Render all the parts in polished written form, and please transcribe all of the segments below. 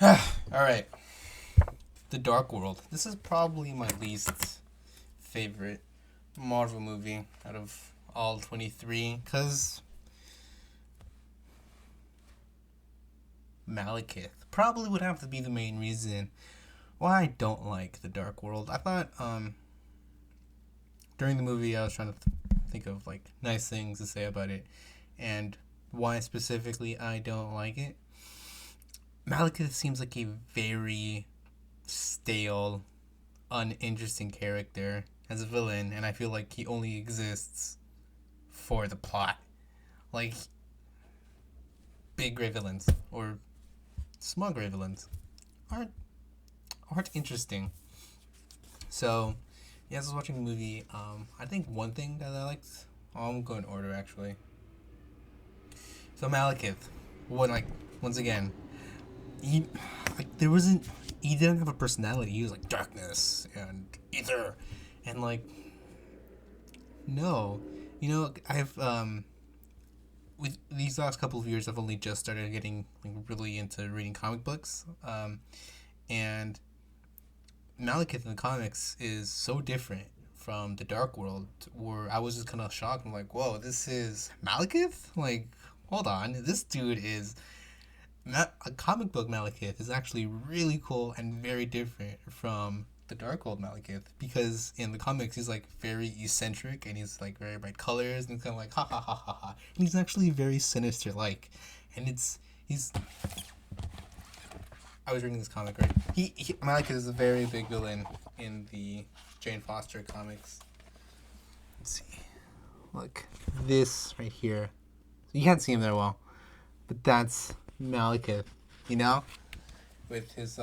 All right, The Dark World. This is probably my least favorite Marvel movie out of all 23 because Malekith probably would have to be the main reason why I don't like The Dark World. I thought during the movie I was trying to think of like nice things to say about it and why specifically I don't like it. Malekith seems like a very stale, uninteresting character as a villain, and I feel like he only exists for the plot. Like big great villains or small great villains aren't aren't interesting. So, yeah, I was watching the movie. I think one thing that I liked. I'm going in order actually. So Malekith, what like once again, he like there wasn't. He didn't have a personality. He was like darkness and ether, and like no, I've with these last couple of years, I've only just started getting like, really into reading comic books. And Malekith in the comics is so different from the Dark World, where I was just kind of shocked. I'm like, whoa, this is Malekith? Like, hold on, this dude is a comic book Malekith is actually really cool and very different from the Dark World Malekith because in the comics he's like very eccentric and he's like very bright colors and it's kind of like ha ha ha ha ha and he's actually very sinister like and it's he's I was reading this comic right he Malekith is a very big villain in the Jane Foster comics. Let's see, look this right here, you can't see him there well, but that's Malekith, you know, with his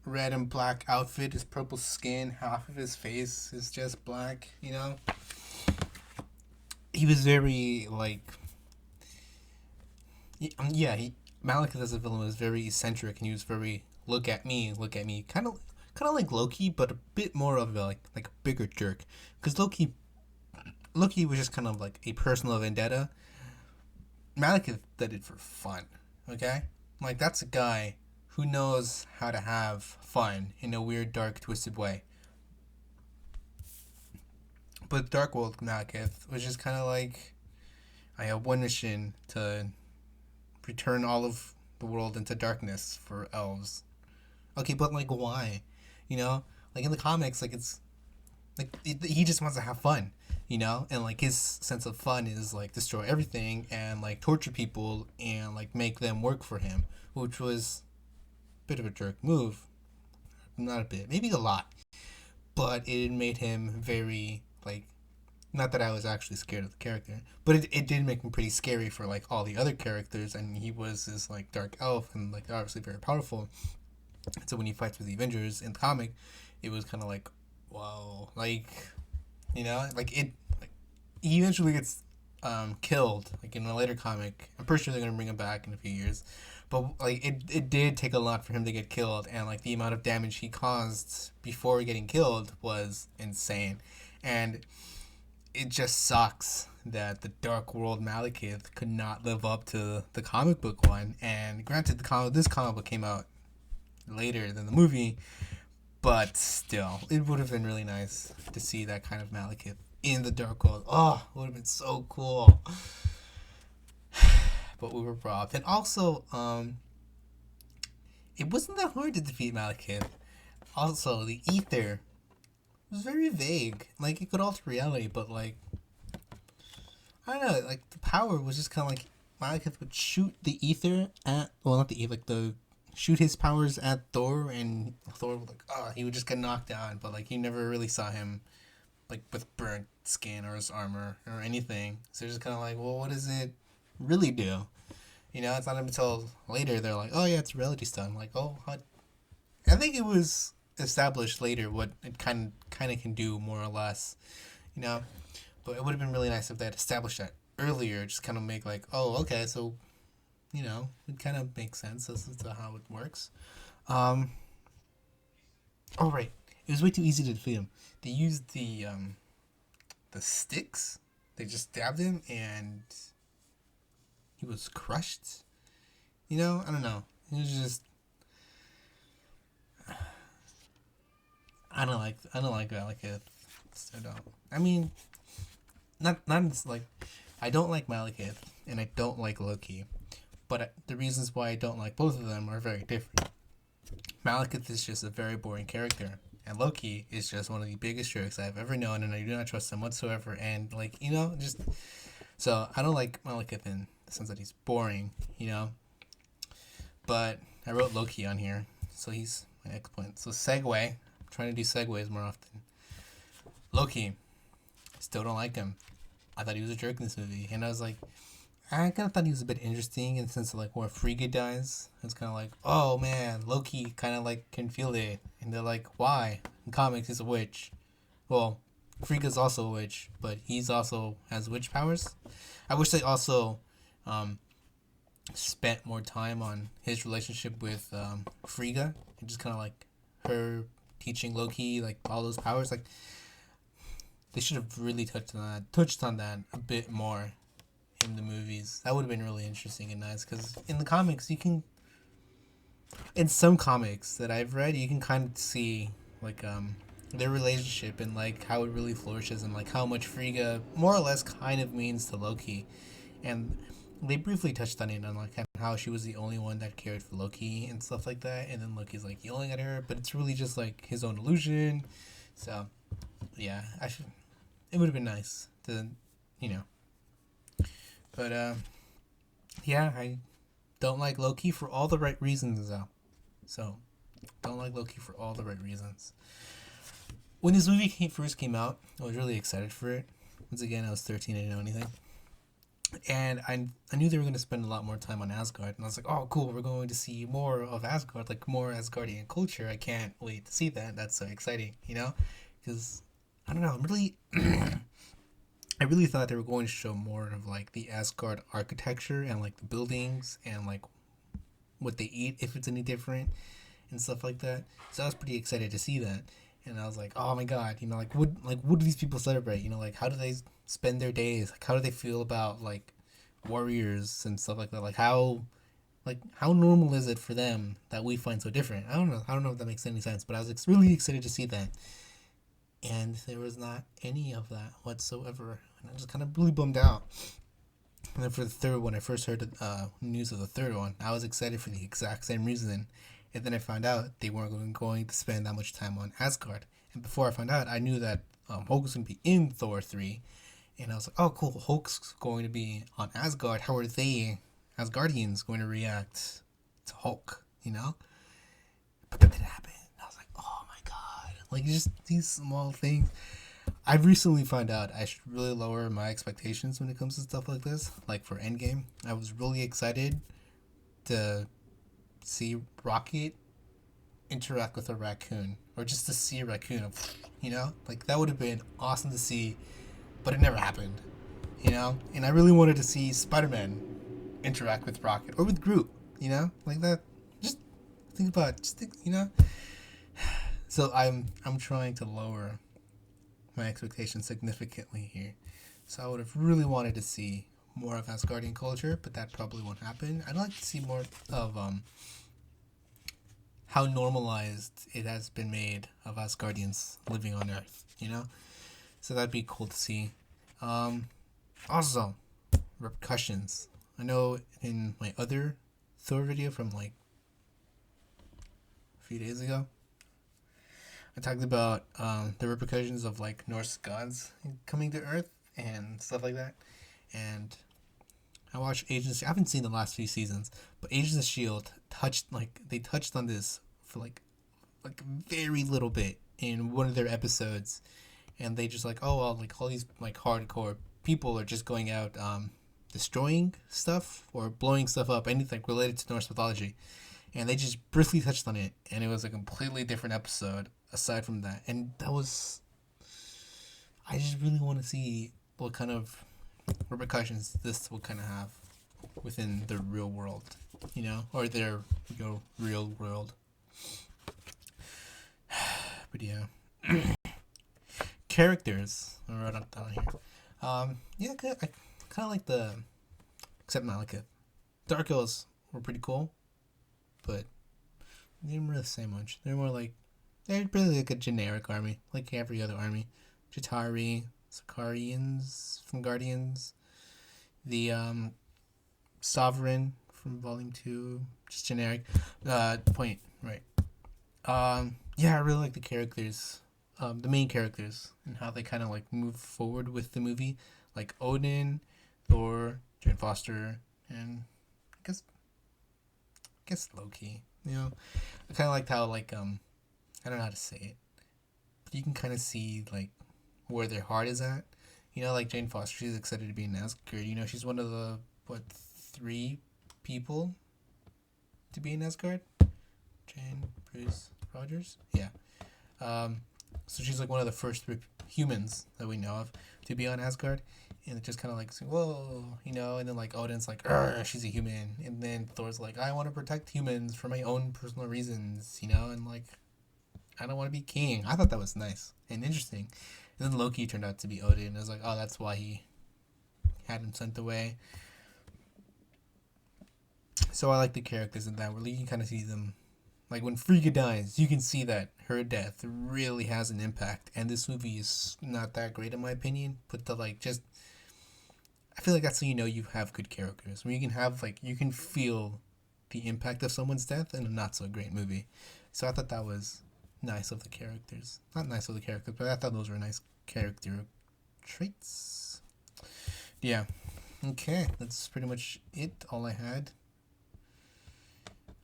red and black outfit, his purple skin, half of his face is just black, you know. He was very like, yeah, he Malekith as a villain was very eccentric, and he was very look at me, kind of like Loki, but a bit more of a like a bigger jerk, because Loki was just kind of like a personal vendetta. Malekith did it for fun, okay? Like that's a guy who knows how to have fun in a weird, dark, twisted way. But Dark World Malekith was just kind of like, I have one mission to return all of the world into darkness for elves. Okay, but like why? You know, like in the comics, like it's like he just wants to have fun, you know, and like his sense of fun is like destroy everything and like torture people and like make them work for him, which was a bit of a jerk move. Not a bit, maybe a lot, but it made him very like, not that I was actually scared of the character, but it did make him pretty scary for like all the other characters, and he was this like dark elf and like obviously very powerful. And so when he fights with the Avengers in the comic, it was kind of like, whoa, like like it, like he eventually gets killed like in a later comic. I'm pretty sure they're gonna bring him back in a few years, but like it did take a lot for him to get killed, and like the amount of damage he caused before getting killed was insane, and it just sucks that the Dark World Malekith could not live up to the comic book one. And granted, this comic book came out later than the movie, but still, it would have been really nice to see that kind of Malekith in the Dark World. Oh, it would have been so cool. But we were robbed, and also, it wasn't that hard to defeat Malekith. Also, the ether was very vague. Like it could alter reality, but like I don't know. Like the power was just kind of like Malekith would shoot the ether at, well, not the ether, like the shoot his powers at Thor, and Thor would like, oh, he would just get knocked down. But like you never really saw him like with burnt skin or his armor or anything. So it's just kind of like, well, what does it really do? You know, it's not until later they're like, oh yeah, it's reality stone. Like, oh, I think it was established later what it kind of can do more or less. You know, but it would have been really nice if they had established that earlier. Just kind of make like, oh, okay, so it kind of makes sense as to how it works. Um, oh right, it was way too easy to defeat him. They used the sticks. They just stabbed him and he was crushed. You know, I don't know. It was just I don't like Malekith. So don't. I mean, not like I don't like Malekith and I don't like Loki, but the reasons why I don't like both of them are very different. Malekith is just a very boring character, and Loki is just one of the biggest jerks I've ever known, and I do not trust him whatsoever. And like just so I don't like Malekith in the sense that he's boring, But I wrote Loki on here, so he's my next point. So segue, I'm trying to do segues more often. Loki, still don't like him. I thought he was a jerk in this movie, and I was like, I kind of thought he was a bit interesting in the sense of like where Frigga dies. It's kind of like, oh man, Loki kind of like can feel it, and they're like, why? In comics, he's a witch. Well, Frigga's also a witch, but he's also has witch powers. I wish they also spent more time on his relationship with Frigga and just kind of like her teaching Loki like all those powers. Like they should have really touched on that a bit more in the movies. That would have been really interesting and nice, because in the comics in some comics that I've read, you can kind of see like their relationship and like how it really flourishes and like how much Frigga more or less kind of means to Loki. And they briefly touched on it on like how she was the only one that cared for Loki and stuff like that, and then Loki's like yelling at her, but it's really just like his own illusion. So yeah, it would have been nice to but yeah, I don't like Loki for all the right reasons though. So don't like Loki for all the right reasons. When this movie first came out, I was really excited for it. Once again, I was 13, I didn't know anything. And I knew they were going to spend a lot more time on Asgard. And I was like, oh, cool, we're going to see more of Asgard, like more Asgardian culture. I can't wait to see that. That's so exciting, Because, I don't know, I really thought they were going to show more of, like, the Asgard architecture and, like, the buildings and, like, what they eat, if it's any different, and stuff like that. So I was pretty excited to see that. And I was like, oh my god, what do these people celebrate? Like, how do they spend their days? Like, how do they feel about, like, warriors and stuff like that? Like, how normal is it for them that we find so different? I don't know if that makes any sense, but I was really excited to see that. And there was not any of that whatsoever. And I just kind of really bummed out. And then for the third one, I first heard news of the third one. I was excited for the exact same reason. And then I found out they weren't going to spend that much time on Asgard. And before I found out, I knew that Hulk was going to be in Thor 3. And I was like, oh, cool, Hulk's going to be on Asgard. How are they, Asgardians, going to react to Hulk, But that didn't happen. I was like, oh my god. Like, just these small things. I've recently found out I should really lower my expectations when it comes to stuff like this. Like for Endgame, I was really excited to see Rocket interact with a raccoon, or just to see a raccoon, like that would have been awesome to see, but it never happened, and I really wanted to see Spider-Man interact with Rocket or with Groot, like that. Just think about it. So I'm trying to lower my expectations significantly here. So I would have really wanted to see more of Asgardian culture, but that probably won't happen. I'd like to see more of how normalized it has been made of Asgardians living on Earth, So that'd be cool to see. Also, repercussions. I know in my other Thor video from like a few days ago, I talked about the repercussions of like Norse gods coming to Earth and stuff like that. And I watched Agents. I haven't seen the last few seasons, but Agents of Shield touched on this for like very little bit in one of their episodes, and they just like, oh well, like all these like hardcore people are just going out destroying stuff or blowing stuff up, anything related to Norse mythology, and they just briefly touched on it, and it was a completely different episode aside from that, and that was. I just really want to see what kind of repercussions this will kind of have within the real world, or their real world. But yeah, characters. I wrote it down here. Yeah, good. I kind of like except Malekith. Dark Elves were pretty cool. but they didn't really say much. They're more like they're really like a generic army, like every other army. Chitauri, Sicarians from Guardians, the Sovereign from Volume 2, just generic. Point, right. Yeah, I really like the characters, the main characters, and how they kind of like move forward with the movie. Like Odin, Thor, Jane Foster, and I guess Loki. I kind of liked how like I don't know how to say it, but you can kind of see like where their heart is at. Like Jane Foster, she's excited to be in Asgard. She's one of the what 3 people to be in Asgard. Jane, Bruce, Rogers, yeah. So she's like one of the first 3 humans that we know of to be on Asgard, and it just kind of like whoa, and then like Odin's like, she's a human, and then Thor's like, I want to protect humans for my own personal reasons, and like I don't want to be king. I thought that was nice and interesting. And then Loki turned out to be Odin. I was like, oh, that's why he had him sent away. So I like the characters in that where you can kind of see them. Like when Frigga dies, you can see that her death really has an impact. And this movie is not that great in my opinion. But I feel like that's how you have good characters. When you can have you can feel the impact of someone's death in a not so great movie. So I thought that was nice of the characters. Not nice of the characters, but I thought those were nice character traits. Yeah. Okay, that's pretty much it. All I had.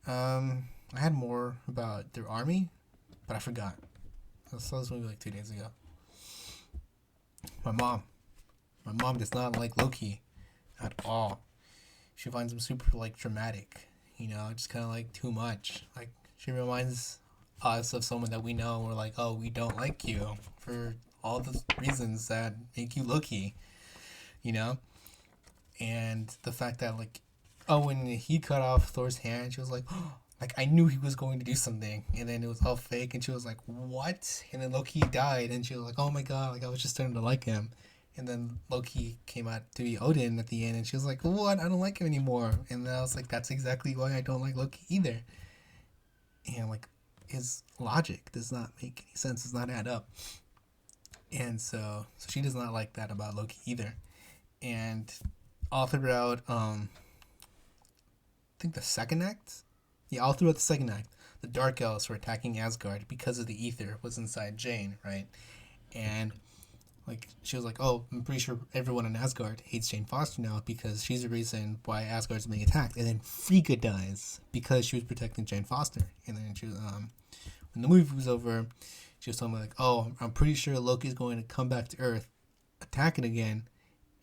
I had more about their army, but I forgot. I saw this movie like 2 days ago. My mom does not like Loki at all. She finds him super dramatic. Just kind of too much. Like she reminds us of someone that we know. And we're like, oh, we don't like you for all the reasons that make you Loki. And the fact that when he cut off Thor's hand, she was like, oh, I knew he was going to do something, and then it was all fake, and she was like, what? And then Loki died, and she was like, oh my god, I was just starting to like him. And then Loki came out to be Odin at the end, and she was like, what? I don't like him anymore. And then I was like, that's exactly why I don't like Loki either. And his logic does not make any sense, does not add up. And so she does not like that about Loki either. And all throughout, I think the second act? Yeah, all throughout the second act, the Dark Elves were attacking Asgard because of the ether was inside Jane, right? And she was like, oh, I'm pretty sure everyone in Asgard hates Jane Foster now because she's the reason why Asgard's being attacked. And then Frigga dies because she was protecting Jane Foster. And then she was, when the movie was over, she was telling me oh, I'm pretty sure Loki's going to come back to Earth, attack it again,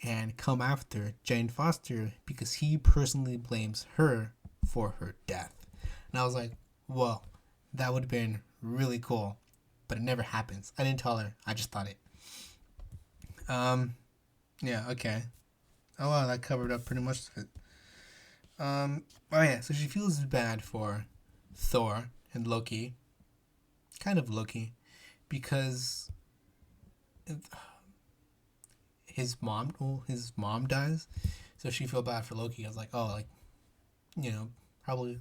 and come after Jane Foster because he personally blames her for her death. And I was like, whoa, that would have been really cool. But it never happens. I didn't tell her. I just thought it. Yeah, okay. Oh, wow, that covered up pretty much of it. Oh, yeah, so she feels bad for Thor and Loki. Kind of Loki. Because his mom dies. So she feel bad for Loki. I was like, oh, probably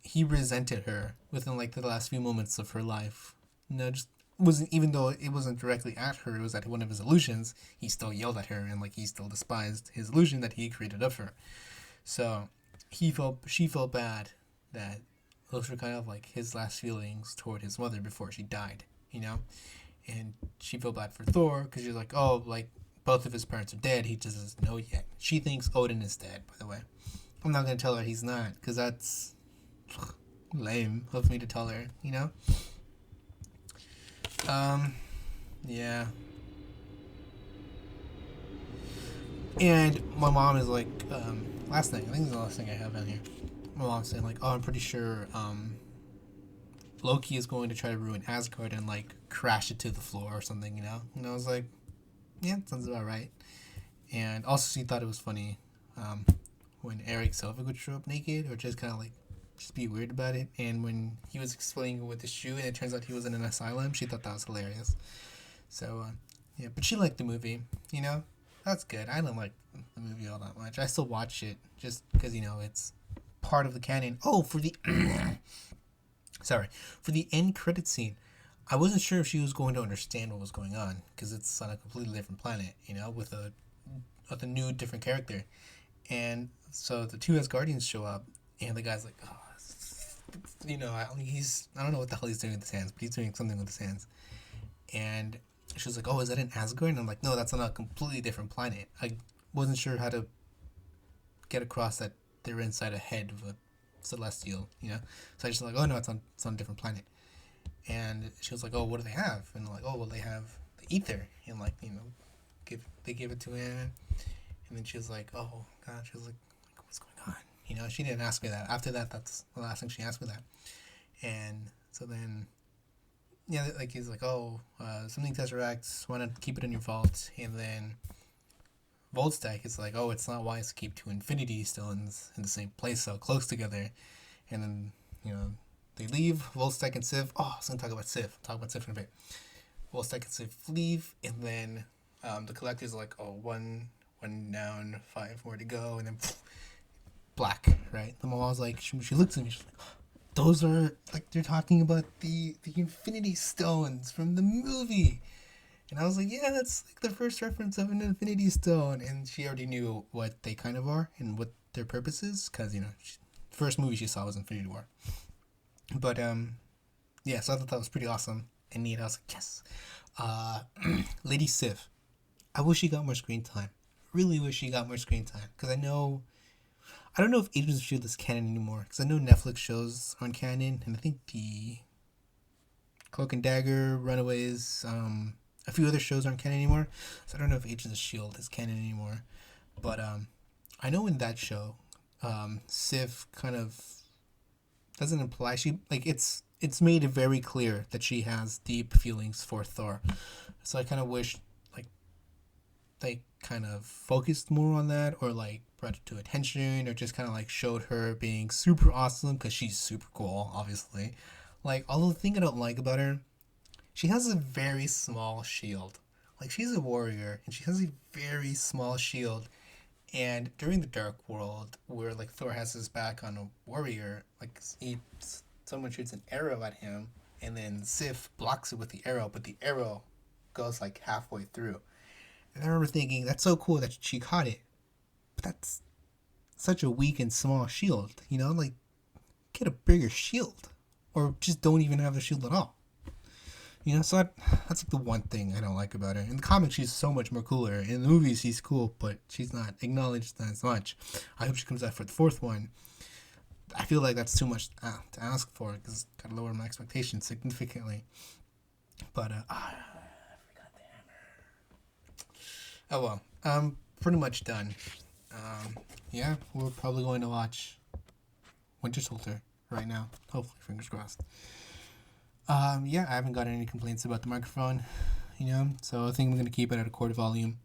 he resented her within the last few moments of her life. Just wasn't, even though it wasn't directly at her, it was at one of his illusions. He still yelled at her and he still despised his illusion that he created of her. So she felt bad that those were kind of his last feelings toward his mother before she died. And she felt bad for Thor because she's like, oh, both of his parents are dead. He just doesn't know yet. She thinks Odin is dead, by the way. I'm not going to tell her he's not because that's lame of me to tell her, Yeah. And my mom is last thing, I think this is the last thing I have on here. My mom's saying oh, I'm pretty sure Loki is going to try to ruin Asgard and crash it to the floor or something, And I was like, yeah, sounds about right. And also she thought it was funny when Eric Selvig would show up naked or just kind of just be weird about it. And when he was explaining with the shoe and it turns out he was in an asylum, she thought that was hilarious. So yeah, but she liked the movie, that's good. I don't like the movie all that much. I still watch it just because it's part of the canon. Oh, for the sorry, for the end credit scene, I wasn't sure if she was going to understand what was going on because it's on a completely different planet, with a new different character, and so the two Asgardians show up, and the guy's like, oh, I don't know what the hell he's doing with his hands, but he's doing something with his hands, and she was like, oh, is that an Asgard? And I'm like, no, that's on a completely different planet. I wasn't sure how to get across that they're inside a head of a celestial, So I just like, oh no, it's on a different planet. And she was like, oh, what do they have? And I'm like, oh, well, they have the ether, and like, they give it to him, and then she was like, oh god, she was like, what's going on? She didn't ask me that. After that, that's the last thing she asked me that, and so then. Yeah, like he's like, oh, something Tesseracts, want to keep it in your vault, and then Volstagg is like, oh, it's not wise to keep two Infinity Stones in the same place so close together, and then they leave. Volstagg and Sif. Oh, I was gonna talk about Sif. I'll talk about Sif in a bit. Volstagg and Sif leave, and then the Collector's like, oh, one down, 5 more to go, and then black. Right. The mom's like, she looks at me. She's like, those are, like, they're talking about the Infinity Stones from the movie. And I was like, yeah, that's like the first reference of an Infinity Stone. And she already knew what they kind of are and what their purpose is. Because, first movie she saw was Infinity War. But, yeah, so I thought that was pretty awesome and neat. I was like, yes. Lady Sif. I wish she got more screen time. Really wish she got more screen time. Because I don't know if Agents of S.H.I.E.L.D. is canon anymore, because I know Netflix shows aren't canon, and I think the Cloak and Dagger, Runaways, a few other shows aren't canon anymore, so I don't know if Agents of S.H.I.E.L.D. is canon anymore, but I know in that show, Sif kind of doesn't imply, it's made very clear that she has deep feelings for Thor, so I kind of wish, they kind of focused more on that, or brought it to attention, or just kind of showed her being super awesome because she's super cool, obviously. Although the thing I don't like about her, she has a very small shield. She's a warrior and she has a very small shield, and during the Dark World where Thor has his back on a warrior, someone shoots an arrow at him, and then Sif blocks it with the arrow, but the arrow goes halfway through. And I remember thinking, that's so cool that she caught it. But that's such a weak and small shield, get a bigger shield. Or just don't even have the shield at all. So that's the one thing I don't like about her. In the comics, she's so much more cooler. In the movies, she's cool, but she's not acknowledged as much. I hope she comes out for the fourth one. I feel like that's too much to ask for, because it's got to lower my expectations significantly. But, oh well, I'm pretty much done. Yeah, we're probably going to watch Winter Soldier right now. Hopefully, fingers crossed. Yeah, I haven't got any complaints about the microphone, so I think I'm going to keep it at a quarter volume.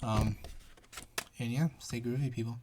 And yeah, stay groovy, people.